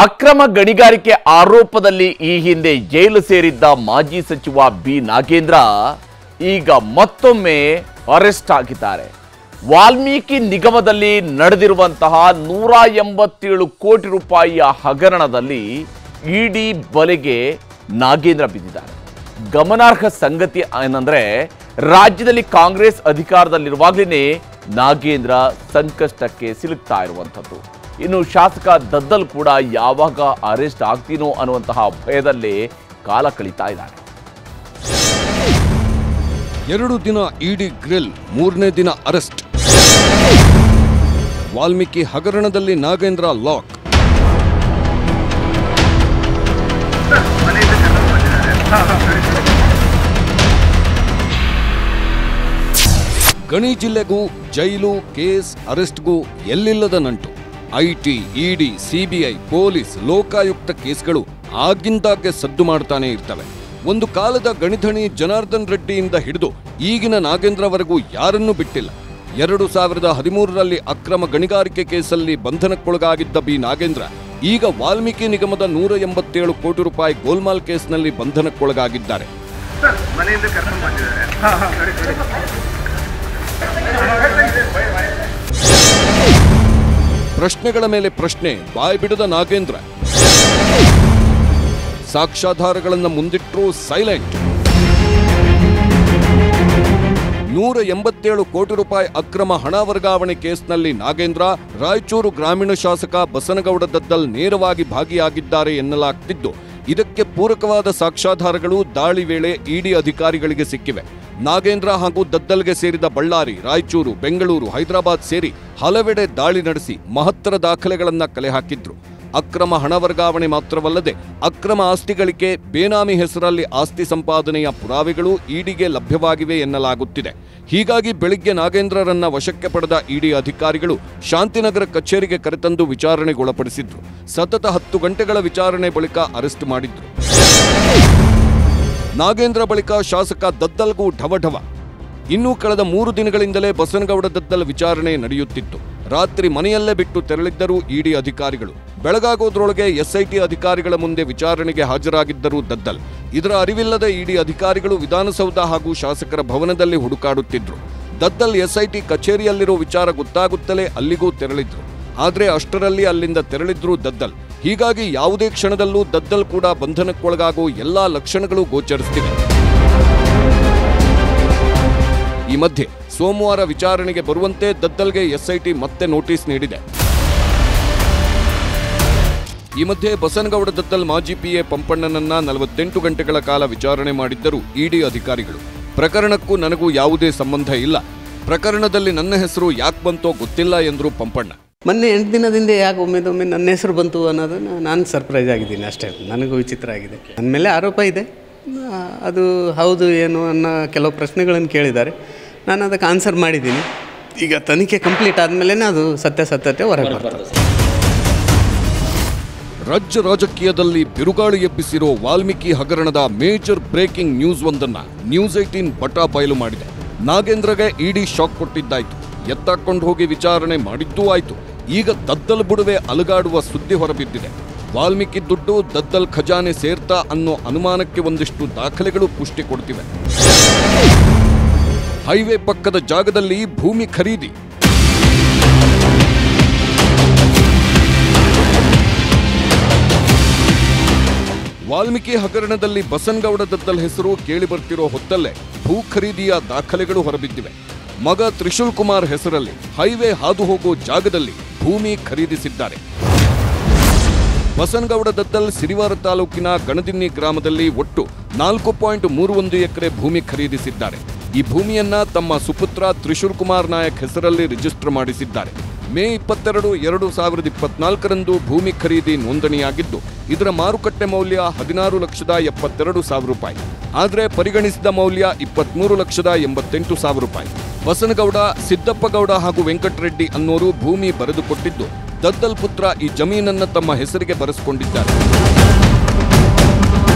ಅಕ್ರಮ ಗಣಿಗಾರಿಕೆ ಆರೋಪದಲ್ಲಿ ಈ ಹಿಂದೆ ಜೈಲು ಸೇರಿದ್ದ ಮಾಜಿ ಸಚಿವ ಬಿ ನಾಗೇಂದ್ರ ಈಗ ಮತ್ತೊಮ್ಮೆ ಅರೆಸ್ಟ್ ಆಗಿದ್ದಾರೆ. ವಾಲ್ಮೀಕಿ ನಿಗಮದಲ್ಲಿ ನಡೆದಿರುವಂತಹ 187 ಕೋಟಿ ರೂಪಾಯಿಯ ಹಗರಣದಲ್ಲಿ ಇಡಿ ಬಲೆಗೆ ನಾಗೇಂದ್ರ ಬಿದ್ದಿದ್ದಾರೆ. ಗಮನಾರ್ಹ ಸಂಗತಿ ಏನಂದ್ರೆ ರಾಜ್ಯದಲ್ಲಿ ಕಾಂಗ್ರೆಸ್ ಅಧಿಕಾರದಲ್ಲಿರುವಾಗಲೇ ನಾಗೇಂದ್ರ ಸಂಕಷ್ಟಕ್ಕೆ ಸಿಲುಕ್ತಾ ಇರುವಂಥದ್ದು. ಇನ್ನು ಶಾಸಕ ದದ್ದಲ್ ಕೂಡ ಯಾವಾಗ ಅರೆಸ್ಟ್ ಆಗ್ತೀನೋ ಅನ್ನುವಂತಹ ಭಯದಲ್ಲೇ ಕಾಲ ಕಳೀತಾ ಇದ್ದಾರೆ. 2 ದಿನ ಇಡಿ ಗ್ರಿಲ್, 3ನೇ ದಿನ ಅರೆಸ್ಟ್. ವಾಲ್ಮೀಕಿ ಹಗರಣದಲ್ಲಿ ನಾಗೇಂದ್ರ ಲಾಕ್. ಗಣಿ ಜಿಲ್ಲೆಗೂ ಜೈಲು, ಕೇಸ್, ಅರೆಸ್ಟ್ಗೂ ಎಲ್ಲಿಲ್ಲದ ನಂಟು. IT, ED, CBI, police, Lokayukta ಕೇಸ್ಗಳು ಆಗಿಂದಾಗೆ ಸದ್ದು ಮಾಡ್ತಾನೆ ಇರ್ತವೆ. ಒಂದು ಕಾಲದ ಗಣಿಧಣಿ ಜನಾರ್ದನ್ ರೆಡ್ಡಿಯಿಂದ ಹಿಡಿದು ಈಗಿನ ನಾಗೇಂದ್ರವರೆಗೂ ಯಾರನ್ನೂ ಬಿಟ್ಟಿಲ್ಲ. 2013ರಲ್ಲಿ ಅಕ್ರಮ ಗಣಿಗಾರಿಕೆ ಕೇಸಲ್ಲಿ ಬಂಧನಕ್ಕೊಳಗಾಗಿದ್ದ ಬಿ ನಾಗೇಂದ್ರ ಈಗ ವಾಲ್ಮೀಕಿ ನಿಗಮದ 187 ಕೋಟಿ ರೂಪಾಯಿ ಗೋಲ್ಮಾಲ್ ಕೇಸ್ನಲ್ಲಿ ಬಂಧನಕ್ಕೊಳಗಾಗಿದ್ದಾರೆ. ಪ್ರಶ್ನೆಗಳ ಮೇಲೆ ಪ್ರಶ್ನೆ, ಬಾಯಿ ಬಿಡದ ನಾಗೇಂದ್ರ. ಸಾಕ್ಷ್ಯಾಧಾರಗಳನ್ನು ಮುಂದಿಟ್ಟರೂ ಸೈಲೆಂಟ್. 187 ಕೋಟಿ ರೂಪಾಯಿ ಅಕ್ರಮ ಹಣ ವರ್ಗಾವಣೆ ಕೇಸ್ನಲ್ಲಿ ನಾಗೇಂದ್ರ, ರಾಯಚೂರು ಗ್ರಾಮೀಣ ಶಾಸಕ ಬಸನಗೌಡ ದದ್ದಲ್ ನೇರವಾಗಿ ಭಾಗಿಯಾಗಿದ್ದಾರೆ ಎನ್ನಲಾಗ್ತಿದ್ದು, ಇದಕ್ಕೆ ಪೂರಕವಾದ ಸಾಕ್ಷ್ಯಾಧಾರಗಳು ದಾಳಿ ವೇಳೆ ಇಡಿ ಅಧಿಕಾರಿಗಳಿಗೆ ಸಿಕ್ಕಿವೆ. ನಾಗೇಂದ್ರ ಹಾಗೂ ದದ್ದಲ್ಗೆ ಸೇರಿದ ಬಳ್ಳಾರಿ, ರಾಯಚೂರು, ಬೆಂಗಳೂರು, ಹೈದರಾಬಾದ್ ಸೇರಿ ಹಲವೆಡೆ ದಾಳಿ ನಡೆಸಿ ಮಹತ್ತರ ದಾಖಲೆಗಳನ್ನು ಕಲೆ ಹಾಕಿದ್ರು. ಅಕ್ರಮ ಹಣ ವರ್ಗಾವಣೆ ಮಾತ್ರವಲ್ಲದೆ ಅಕ್ರಮ ಆಸ್ತಿ ಗಳಿಕೆ, ಬೇನಾಮಿ ಹೆಸರಲ್ಲಿ ಆಸ್ತಿ ಸಂಪಾದನೆಯ ಪುರಾವೆಗಳು ಇಡಿಗೆ ಲಭ್ಯವಾಗಿವೆ ಎನ್ನಲಾಗುತ್ತಿದೆ. ಹೀಗಾಗಿ ಬೆಳಿಗ್ಗೆ ನಾಗೇಂದ್ರರನ್ನ ವಶಕ್ಕೆ ಪಡೆದ ಇಡಿ ಅಧಿಕಾರಿಗಳು ಶಾಂತಿನಗರ ಕಚೇರಿಗೆ ಕರೆತಂದು ವಿಚಾರಣೆಗೊಳಪಡಿಸಿದ್ರು. ಸತತ 10 ಗಂಟೆಗಳ ವಿಚಾರಣೆ ಬಳಿಕ ಅರೆಸ್ಟ್ ಮಾಡಿದ್ರು. ನಾಗೇಂದ್ರ ಬಳಿಕ ಶಾಸಕ ದದ್ದಲ್ಗೂ ಢವಢವ. ಇನ್ನೂ ಕಳೆದ 3 ದಿನಗಳಿಂದಲೇ ಬಸನಗೌಡ ದದ್ದಲ್ ವಿಚಾರಣೆ ನಡೆಯುತ್ತಿತ್ತು. ರಾತ್ರಿ ಮನೆಯಲ್ಲೇ ಬಿಟ್ಟು ತೆರಳಿದ್ದರು ಇಡಿ ಅಧಿಕಾರಿಗಳು. ಬೆಳಗಾಗೋದ್ರೊಳಗೆ ಎಸ್ಐಟಿ ಅಧಿಕಾರಿಗಳ ಮುಂದೆ ವಿಚಾರಣೆಗೆ ಹಾಜರಾಗಿದ್ದರು ದದ್ದಲ್. ಇದರ ಅರಿವಿಲ್ಲದೆ ಇಡಿ ಅಧಿಕಾರಿಗಳು ವಿಧಾನಸೌಧ ಹಾಗೂ ಶಾಸಕರ ಭವನದಲ್ಲಿ ಹುಡುಕಾಡುತ್ತಿದ್ರು. ದದ್ದಲ್ ಎಸ್ಐಟಿ ಕಚೇರಿಯಲ್ಲಿರೋ ವಿಚಾರ ಗೊತ್ತಾಗುತ್ತಲೇ ಅಲ್ಲಿಗೂ ತೆರಳಿದ್ರು. ಆದ್ರೆ ಅಷ್ಟರಲ್ಲಿ ಅಲ್ಲಿಂದ ತೆರಳಿದ್ರು ದದ್ದಲ್. ಹೀಗಾಗಿ ಯಾವುದೇ ಕ್ಷಣದಲ್ಲೂ ದದ್ದಲ್ ಕೂಡ ಬಂಧನಕ್ಕೊಳಗಾಗುವ ಎಲ್ಲಾ ಲಕ್ಷಣಗಳು ಗೋಚರಿಸುತ್ತಿವೆ. ಈ ಮಧ್ಯೆ ಸೋಮವಾರ ವಿಚಾರಣೆಗೆ ಬರುವಂತೆ ದದ್ದಲ್ಗೆ ಎಸ್ಐಟಿ ಮತ್ತೆ ನೋಟಿಸ್ ನೀಡಿದೆ. ಈ ಮಧ್ಯೆ ಬಸನಗೌಡ ದದ್ದಲ್ ಮಾಜಿ ಪಿಎ ಪಂಪಣ್ಣನನ್ನ 48 ಗಂಟೆಗಳ ಕಾಲ ವಿಚಾರಣೆ ಮಾಡಿದ್ದರು ಇಡಿ ಅಧಿಕಾರಿಗಳು. ಪ್ರಕರಣಕ್ಕೂ ನನಗೂ ಯಾವುದೇ ಸಂಬಂಧ ಇಲ್ಲ, ಪ್ರಕರಣದಲ್ಲಿ ನನ್ನ ಹೆಸರು ಯಾಕೆ ಬಂತೋ ಗೊತ್ತಿಲ್ಲ ಎಂದರು ಪಂಪಣ್ಣ. ಮೊನ್ನೆ 8 ದಿನದಿಂದ ಯಾಕೆ ಒಮ್ಮೆ ನನ್ನ ಹೆಸರು ಬಂತು ಅನ್ನೋದನ್ನು ನಾನು ಸರ್ಪ್ರೈಸ್ ಆಗಿದ್ದೀನಿ ಅಷ್ಟೇ. ನನಗೂ ವಿಚಿತ್ರ ಆಗಿದೆ. ನನ್ನ ಮೇಲೆ ಆರೋಪ ಇದೆ, ಅದು ಹೌದು ಏನು ಅನ್ನೋ ಕೆಲವು ಪ್ರಶ್ನೆಗಳನ್ನು ಕೇಳಿದ್ದಾರೆ. ನಾನು ಅದಕ್ಕೆ ಆನ್ಸರ್ ಮಾಡಿದ್ದೀನಿ. ಈಗ ತನಿಖೆ ಕಂಪ್ಲೀಟ್ ಆದಮೇಲೆ ಅದು ಸತ್ಯಾಸತ್ಯತೆ ಹೊರಗೆ ಬರ್ತದೆ. ರಾಜ್ಯ ರಾಜಕೀಯದಲ್ಲಿ ಬಿರುಗಾಳಿ ಎಬ್ಬಿಸಿರೋ ವಾಲ್ಮೀಕಿ ಹಗರಣದ ಮೇಜರ್ ಬ್ರೇಕಿಂಗ್ ನ್ಯೂಸ್ ಒಂದನ್ನ ನ್ಯೂಸ್ 18 ಬಟಾ ಬಯಲು ಮಾಡಿದೆ. ನಾಗೇಂದ್ರಗೆ ಇಡಿ ಶಾಕ್ ಕೊಟ್ಟಿದ್ದಾಯ್ತು, ಎತ್ತಾಕೊಂಡು ಹೋಗಿ ವಿಚಾರಣೆ ಮಾಡಿದ್ದೂ ಆಯ್ತು. ಈಗ ದದ್ದಲ್ ಬುಡವೆ ಅಲುಗಾಡುವ ಸುದ್ದಿ ಹೊರಬಿದ್ದಿದೆ. ವಾಲ್ಮೀಕಿ ದುಡ್ಡು ದದ್ದಲ್ ಖಜಾನೆ ಸೇರ್ತಾ ಅನ್ನೋ ಅನುಮಾನಕ್ಕೆ ಒಂದಿಷ್ಟು ದಾಖಲೆಗಳು ಪುಷ್ಟಿ ಕೊಡ್ತಿವೆ. ಹೈವೇ ಪಕ್ಕದ ಜಾಗದಲ್ಲಿ ಭೂಮಿ ಖರೀದಿ. ವಾಲ್ಮೀಕಿ ಹಗರಣದಲ್ಲಿ ಬಸನಗೌಡ ದದ್ದಲ್ ಹೆಸರು ಕೇಳಿ ಬರ್ತಿರೋ ಹೊತ್ತಲ್ಲೇ ಭೂ ಖರೀದಿಯ ದಾಖಲೆಗಳು ಹೊರಬಿದ್ದಿವೆ. ಮಗ ತ್ರಿಶೂಲ್ ಕುಮಾರ್ ಹೆಸರಲ್ಲಿ ಹೈವೇ ಹಾದು ಹೋಗೋ ಜಾಗದಲ್ಲಿ ಭೂಮಿ ಖರೀದಿಸಿದ್ದಾರೆ. ಬಸನಗೌಡ ದದ್ದಲ್ ಸಿರಿವಾರ ತಾಲೂಕಿನ ಗಣದಿನ್ನಿ ಗ್ರಾಮದಲ್ಲಿ ಒಟ್ಟು 4.31 ಎಕರೆ ಭೂಮಿ ಖರೀದಿಸಿದ್ದಾರೆ. ಈ ಭೂಮಿಯನ್ನ ತಮ್ಮ ಸುಪುತ್ರ ತ್ರಿಶೂಲ್ ಕುಮಾರ್ ನಾಯಕ್ ಹೆಸರಲ್ಲಿ ರಿಜಿಸ್ಟರ್ ಮಾಡಿಸಿದ್ದಾರೆ. ಮೇ 22, 2024ರಂದು ಭೂಮಿ ಖರೀದಿ ನೋಂದಣಿಯಾಗಿದ್ದು, ಇದರ ಮಾರುಕಟ್ಟೆ ಮೌಲ್ಯ 16,72,000 ರೂಪಾಯಿ. ಆದರೆ ಪರಿಗಣಿಸಿದ ಮೌಲ್ಯ 23,88,000 ರೂಪಾಯಿ. ಬಸನಗೌಡ, ಸಿದ್ದಪ್ಪಗೌಡ ಹಾಗೂ ವೆಂಕಟರೆಡ್ಡಿ ಅನ್ನೋರು ಭೂಮಿ ಬರೆದುಕೊಟ್ಟಿದ್ದು, ದದ್ದಲ್ ಪುತ್ರ ಈ ಜಮೀನನ್ನ ತಮ್ಮ ಹೆಸರಿಗೆ ಬರೆಸಿಕೊಂಡಿದ್ದಾರೆ.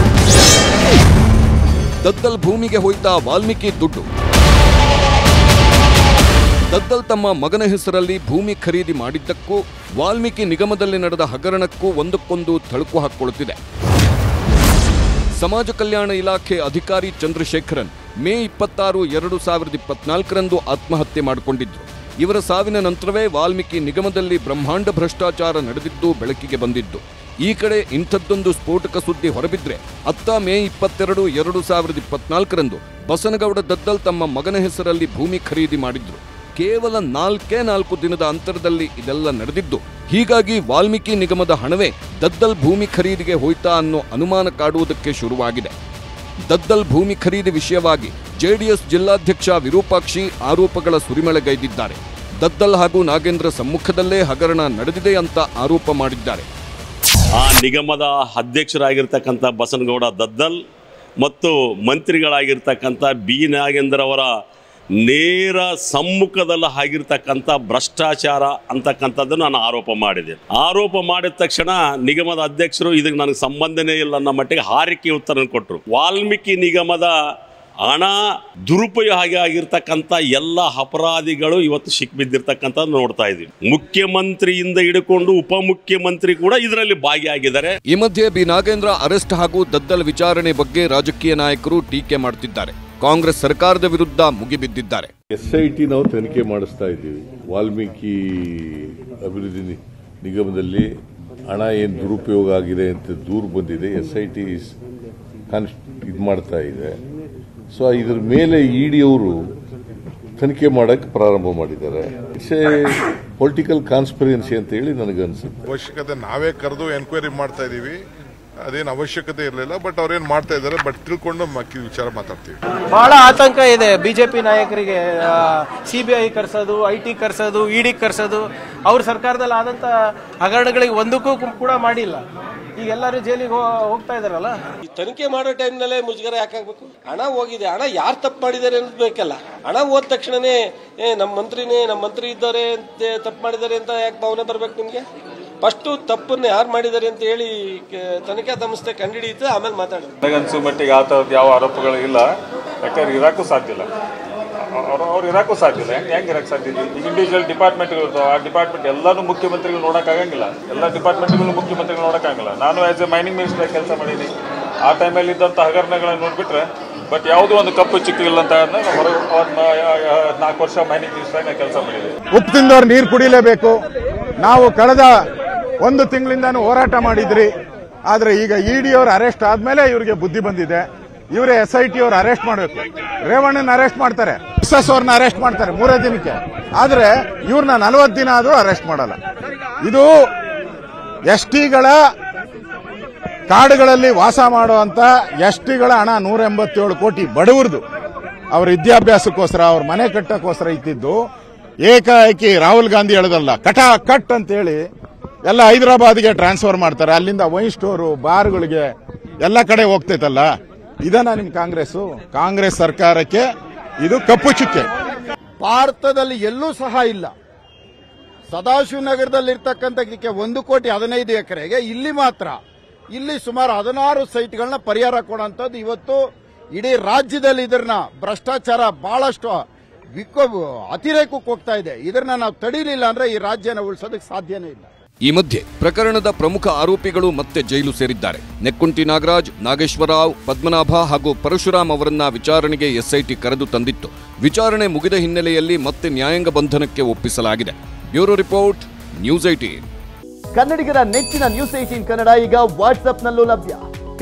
ದದ್ದಲ್ ಭೂಮಿಗೆ ಹೋಯ್ತಾ ವಾಲ್ಮೀಕಿ ದುಡ್ಡು. ದದ್ದಲ್ ತಮ್ಮ ಮಗನ ಹೆಸರಲ್ಲಿ ಭೂಮಿ ಖರೀದಿ ಮಾಡಿದ್ದಕ್ಕೂ ವಾಲ್ಮೀಕಿ ನಿಗಮದಲ್ಲಿ ನಡೆದ ಹಗರಣಕ್ಕೂ ಒಂದಕ್ಕೊಂದು ತಳುಕು ಹಾಕಿಕೊಳ್ಳುತ್ತಿದೆ. ಸಮಾಜ ಕಲ್ಯಾಣ ಇಲಾಖೆ ಅಧಿಕಾರಿ ಚಂದ್ರಶೇಖರನ್ ಮೇ 26, 2024ರಂದು ಆತ್ಮಹತ್ಯೆ ಮಾಡಿಕೊಂಡಿದ್ರು. ಇವರ ಸಾವಿನ ನಂತರವೇ ವಾಲ್ಮೀಕಿ ನಿಗಮದಲ್ಲಿ ಬ್ರಹ್ಮಾಂಡ ಭ್ರಷ್ಟಾಚಾರ ನಡೆದಿದ್ದು ಬೆಳಕಿಗೆ ಬಂದಿದ್ದು. ಈ ಕಡೆ ಇಂಥದ್ದೊಂದು ಸ್ಫೋಟಕ ಸುದ್ದಿ ಹೊರಬಿದ್ರೆ ಅತ್ತ ಮೇ 22, 2024ರಂದು ಬಸನಗೌಡ ದದ್ದಲ್ ತಮ್ಮ ಮಗನ ಹೆಸರಲ್ಲಿ ಭೂಮಿ ಖರೀದಿ ಮಾಡಿದ್ರು. ಕೇವಲ 4 ದಿನದ ಅಂತರದಲ್ಲಿ ಇದೆಲ್ಲ ನಡೆದಿದ್ದು. ಹೀಗಾಗಿ ವಾಲ್ಮೀಕಿ ನಿಗಮದ ಹಣವೇ ದದ್ದಲ್ ಭೂಮಿ ಖರೀದಿಗೆ ಹೋಯ್ತಾ ಅನ್ನೋ ಅನುಮಾನ ಕಾಡುವುದಕ್ಕೆ ಶುರುವಾಗಿದೆ. ದದ್ದಲ್ ಭೂಮಿ ಖರೀದಿ ವಿಷಯವಾಗಿ ಜೆಡಿಎಸ್ ಜಿಲ್ಲಾಧ್ಯಕ್ಷ ವಿರೂಪಾಕ್ಷಿ ಆರೋಪಗಳ ಸುರಿಮಳೆಗೈದಿದ್ದಾರೆ. ದದ್ದಲ್ ಹಾಗೂ ನಾಗೇಂದ್ರ ಸಮ್ಮುಖದಲ್ಲೇ ಹಗರಣ ನಡೆದಿದೆ ಅಂತ ಆರೋಪ ಮಾಡಿದ್ದಾರೆ. ಆ ನಿಗಮದ ಅಧ್ಯಕ್ಷರಾಗಿರ್ತಕ್ಕಂಥ ಬಸನಗೌಡ ದದ್ದಲ್ ಮತ್ತು ಮಂತ್ರಿಗಳಾಗಿರ್ತಕ್ಕಂಥ ಬಿ ನಾಗೇಂದ್ರ ಅವರ ನೇರ ಸಮ್ಮುಖದಲ್ಲಿ ಆಗಿರ್ತಕ್ಕಂಥ ಭ್ರಷ್ಟಾಚಾರ ಅಂತಕ್ಕಂಥದ್ದನ್ನು ನಾನು ಆರೋಪ ಮಾಡಿದೆ. ಆರೋಪ ಮಾಡಿದ ತಕ್ಷಣ ನಿಗಮದ ಅಧ್ಯಕ್ಷರು ಇದಕ್ಕೆ ನನಗೆ ಸಂಬಂಧನೇ ಇಲ್ಲ ಅನ್ನೋ ಮಟ್ಟಿಗೆ ಹಾರಿಕೆ ಉತ್ತರ ಕೊಟ್ಟರು. ವಾಲ್ಮೀಕಿ ನಿಗಮದ ಹಣ ದುರುಪಯೋಗ ಆಗಿರ್ತಕ್ಕಂಥ ಎಲ್ಲ ಅಪರಾಧಿಗಳು ಇವತ್ತು ಸಿಕ್ಬಿದ್ದಿರ್ತಕ್ಕಂಥದ್ದು ನೋಡ್ತಾ ಇದ್ದೀವಿ. ಮುಖ್ಯಮಂತ್ರಿಯಿಂದ ಹಿಡ್ಕೊಂಡು ಉಪಮುಖ್ಯಮಂತ್ರಿ ಕೂಡ ಇದರಲ್ಲಿ ಭಾಗಿಯಾಗಿದ್ದಾರೆ. ಈ ಮಧ್ಯೆ ಬಿ ನಾಗೇಂದ್ರ ಅರೆಸ್ಟ್ ಹಾಗೂ ದದ್ದಲ್ ವಿಚಾರಣೆ ಬಗ್ಗೆ ರಾಜಕೀಯ ನಾಯಕರು ಟೀಕೆ ಮಾಡುತ್ತಿದ್ದಾರೆ. ಕಾಂಗ್ರೆಸ್ ಸರ್ಕಾರದ ವಿರುದ್ಧ ಮುಗಿಬಿದ್ದಿದ್ದಾರೆ. SIT ನಾವು ತನಿಖೆ ಮಾಡಿಸ್ತಾ ಇದ್ದೀವಿ. ವಾಲ್ಮೀಕಿ ಅಭಿವೃದ್ಧಿ ನಿಗಮದಲ್ಲಿ ಹಣ ಏನು ದುರುಪಯೋಗ ಆಗಿದೆ ಅಂತ ದೂರು ಬಂದಿದೆ. SIT ಇದು ಮಾಡ್ತಾ ಇದೆ. ಸೊ ಇದ್ರ ಮೇಲೆ ED ಅವರು ತನಿಖೆ ಮಾಡಕ್ಕೆ ಪ್ರಾರಂಭ ಮಾಡಿದ್ದಾರೆ. ಇಟ್ಸ್ ಎ ಪೊಲಿಟಿಕಲ್ ಕಾನ್ಸ್ಪಿರೆನ್ಸಿ ಅಂತ ಹೇಳಿ ನನಗನ್ಸುತ್ತೆ. ಅವಶ್ಯಕತೆ ನಾವೇ ಕರೆದು ಎನ್ಕ್ವೈರಿ ಮಾಡ್ತಾ ಇದೀವಿ. ಅದೇನು ಅವಶ್ಯಕತೆ ಇರಲಿಲ್ಲ, ಬಟ್ ಅವ್ರೇನು ಮಾಡ್ತಾ ಇದ್ದಾರೆ ಬಟ್ ತಿಳ್ಕೊಂಡು ವಿಚಾರ ಮಾತಾಡ್ತೀವಿ. ಬಹಳ ಆತಂಕ ಇದೆ ಬಿಜೆಪಿ ನಾಯಕರಿಗೆ. CBI ಕರ್ಸೋದು, IT ಕರ್ಸೋದು, ED ಕರ್ಸೋದು, ಅವ್ರ ಸರ್ಕಾರದಲ್ಲಿ ಆದಂತ ಹಗರಣಗಳಿಗೆ ಒಂದಕ್ಕೂ ಕೂಡ ಮಾಡಿಲ್ಲ. ಈಗ ಎಲ್ಲರೂ ಜೈಲಿಗೆ ಹೋಗ್ತಾ ಇದಾರಲ್ಲ. ಈ ತನಿಖೆ ಮಾಡೋ ಟೈಮ್ನಲ್ಲೇ ಮುಜುಗರ ಯಾಕಾಗಬೇಕು? ಹಣ ಹೋಗಿದೆ, ಹಣ ಯಾರು ತಪ್ಪು ಮಾಡಿದ್ದಾರೆ ಅನ್ನೋದು ಬೇಕಲ್ಲ. ಹಣ ಹೋದ ತಕ್ಷಣನೇ ನಮ್ಮ ಮಂತ್ರಿ ಇದ್ದಾರೆ ಅಂತ ತಪ್ಪು ಮಾಡಿದ್ದಾರೆ ಅಂತ ಯಾಕೆ ಭಾವನೆ ಬರ್ಬೇಕು ನಿಮ್ಗೆ? ಫಸ್ಟು ತಪ್ಪನ್ನು ಯಾರು ಮಾಡಿದ್ದಾರೆ ಅಂತ ಹೇಳಿ ತನಿಖಾ ಸಂಸ್ಥೆ ಕಂಡುಹಿಡಿಯುತ್ತೆ, ಆಮೇಲೆ ಮಾತಾಡೋದು. ನನಗನ್ಸೋ ಮಟ್ಟಿಗೆ ಆ ಥರದ್ದು ಯಾವ ಆರೋಪಗಳು ಇಲ್ಲ. ಯಾಕಂದ್ರೆ ಇರಾಕು ಸಾಧ್ಯ ಇಲ್ಲ, ಅವ್ರು ಇರಾಕು ಸಾಧ್ಯ ಇಲ್ಲ. ಹೆಂಗೆ ಇರಕ್ಕೆ ಸಾಧ್ಯ ಇದೆ? ಈಗ ಇಂಡಿವಿಜುವಲ್ ಡಿಪಾರ್ಟ್ಮೆಂಟ್ಗಳು ಇರ್ತಾವೆ. ಆ ಡಿಪಾರ್ಟ್ಮೆಂಟ್ ಎಲ್ಲಾನು ಮುಖ್ಯಮಂತ್ರಿಗಳು ನೋಡೋಕ್ಕಾಗಂಗಿಲ್ಲ. ಎಲ್ಲ ಡಿಪಾರ್ಟ್ಮೆಂಟ್ಗಳು ಮುಖ್ಯಮಂತ್ರಿಗಳು ನೋಡೋಕ್ಕಾಗಲ್ಲ. ನಾನು ಆಸ್ ಎ ಮೈನಿಂಗ್ ಮಿನಿಸ್ಟರ್ ಕೆಲಸ ಮಾಡೀನಿ. ಆ ಟೈಮಲ್ಲಿ ಇದ್ದಂಥ ಹಗರಣಗಳನ್ನು ನೋಡಿಬಿಟ್ರೆ ಬಟ್ ಯಾವುದೂ ಒಂದು ಕಪ್ಪು ಚಿಕ್ಕಿಲ್ಲ ಅಂತ ಹೊರಗೆ 4 ವರ್ಷ ಮೈನಿಂಗ್ ಮಿನಿಸ್ಟರ್ ಕೆಲಸ ಮಾಡಿದೆ. ಉಪ್ಪು ತಿಂದವ್ರು ನೀರು ಕುಡಿಲೇಬೇಕು. ನಾವು ಕಳೆದ 1 ತಿಂಗಳಿಂದಾನು ಹೋರಾಟ ಮಾಡಿದ್ರಿ. ಆದ್ರೆ ಈಗ ED ಅವರು ಅರೆಸ್ಟ್ ಆದ್ಮೇಲೆ ಇವ್ರಿಗೆ ಬುದ್ಧಿ ಬಂದಿದೆ. ಇವರೇ SIT ಅವರು ಅರೆಸ್ಟ್ ಮಾಡಬೇಕು. ರೇವಣ್ಣನ ಅರೆಸ್ಟ್ ಮಾಡ್ತಾರೆ, SS ಅವ್ರನ್ನ ಅರೆಸ್ಟ್ ಮಾಡ್ತಾರೆ 3 ದಿನಕ್ಕೆ. ಆದ್ರೆ ಇವ್ರನ್ನ 40 ದಿನ ಆದ್ರೂ ಅರೆಸ್ಟ್ ಮಾಡಲ್ಲ. ಇದು STಗಳ ಕಾಡುಗಳಲ್ಲಿ ವಾಸ ಮಾಡುವಂತ STಗಳ ಹಣ 187 ಕೋಟಿ ಬಡವರದು. ಅವ್ರ ವಿದ್ಯಾಭ್ಯಾಸಕ್ಕೋಸ್ಕರ, ಅವ್ರ ಮನೆ ಕಟ್ಟಕ್ಕೋಸ್ಕರ ಇತ್ತಿದ್ದು ಏಕಾಏಕಿ ರಾಹುಲ್ ಗಾಂಧಿ ಹೇಳೋದಲ್ಲ, ಕಟ್ ಅಂತ ಹೇಳಿ ಎಲ್ಲ ಹೈದರಾಬಾದ್ಗೆ ಟ್ರಾನ್ಸ್ಫರ್ ಮಾಡ್ತಾರೆ. ಅಲ್ಲಿಂದ ವೈನ್ ಸ್ಟೋರು, ಬಾರ್ಗಳಿಗೆ ಎಲ್ಲ ಕಡೆ ಹೋಗ್ತೈತಲ್ಲ. ಇದನ್ನ ನಿಮ್ ಕಾಂಗ್ರೆಸ್ ಸರ್ಕಾರಕ್ಕೆ ಇದು ಕಪ್ಪು ಚುಕ್ಕೆ. ಭಾರತದಲ್ಲಿ ಎಲ್ಲೂ ಸಹ ಇಲ್ಲ. ಸದಾಶಿವನಗರದಲ್ಲಿರ್ತಕ್ಕಂಥಕ್ಕೆ 1,15 ಎಕರೆಗೆ ಇಲ್ಲಿ ಮಾತ್ರ, ಇಲ್ಲಿ ಸುಮಾರು 16 ಸೈಟ್ಗಳನ್ನ ಪರಿಹಾರ ಕೊಡುವಂಥದ್ದು. ಇವತ್ತು ಇಡೀ ರಾಜ್ಯದಲ್ಲಿ ಇದನ್ನ ಭ್ರಷ್ಟಾಚಾರ ಬಹಳಷ್ಟು ಅತಿರೇಕಕ್ಕೆ ಹೋಗ್ತಾ ಇದೆ. ಇದನ್ನ ನಾವು ತಡೀಲಿಲ್ಲ ಅಂದ್ರೆ ಈ ರಾಜ್ಯನ ಉಳಿಸೋದಕ್ಕೆ ಸಾಧ್ಯನೇ ಇಲ್ಲ. ಈ ಮಧ್ಯೆ ಪ್ರಕರಣದ ಪ್ರಮುಖ ಆರೋಪಿಗಳು ಮತ್ತೆ ಜೈಲು ಸೇರಿದ್ದಾರೆ. ನೆಕ್ಕುಂಟಿ ನಾಗರಾಜ್, ನಾಗೇಶ್ವರರಾವ್, ಪದ್ಮನಾಭ ಹಾಗೂ ಪರಶುರಾಮ್ ಅವರನ್ನ ವಿಚಾರಣೆಗೆ SIT ಕರೆದು ತಂದಿತ್ತು. ವಿಚಾರಣೆ ಮುಗಿದ ಹಿನ್ನೆಲೆಯಲ್ಲಿ ಮತ್ತೆ ನ್ಯಾಯಾಂಗ ಬಂಧನಕ್ಕೆ ಒಪ್ಪಿಸಲಾಗಿದೆ. Bureau report, news 18. ಕನ್ನಡಿಗರ ನೆಚ್ಚಿನ ನ್ಯೂಸ್ 18 ಕನ್ನಡ ಈಗ ವಾಟ್ಸ್ಆಪ್ನಲ್ಲೂ ಲಭ್ಯ.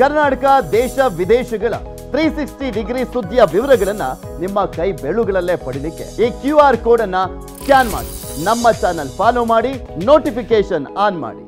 ಕರ್ನಾಟಕ, ದೇಶ ವಿದೇಶಗಳ 360 ಡಿಗ್ರಿ ಸುದ್ದಿಯ ವಿವರಗಳನ್ನ ನಿಮ್ಮ ಕೈ ಬೆರಳುಗಳಲ್ಲೇ ಪಡಿಲಿಕ್ಕೆ ಈ QR ಕೋಡ್ ಅನ್ನ ಸ್ಕ್ಯಾನ್ ಮಾಡಿ, ನಮ್ಮ ಚಾನಲ್ ಫಾಲೋ ಮಾಡಿ, ನೋಟಿಫಿಕೇಶನ್ ಆನ್ ಮಾಡಿ.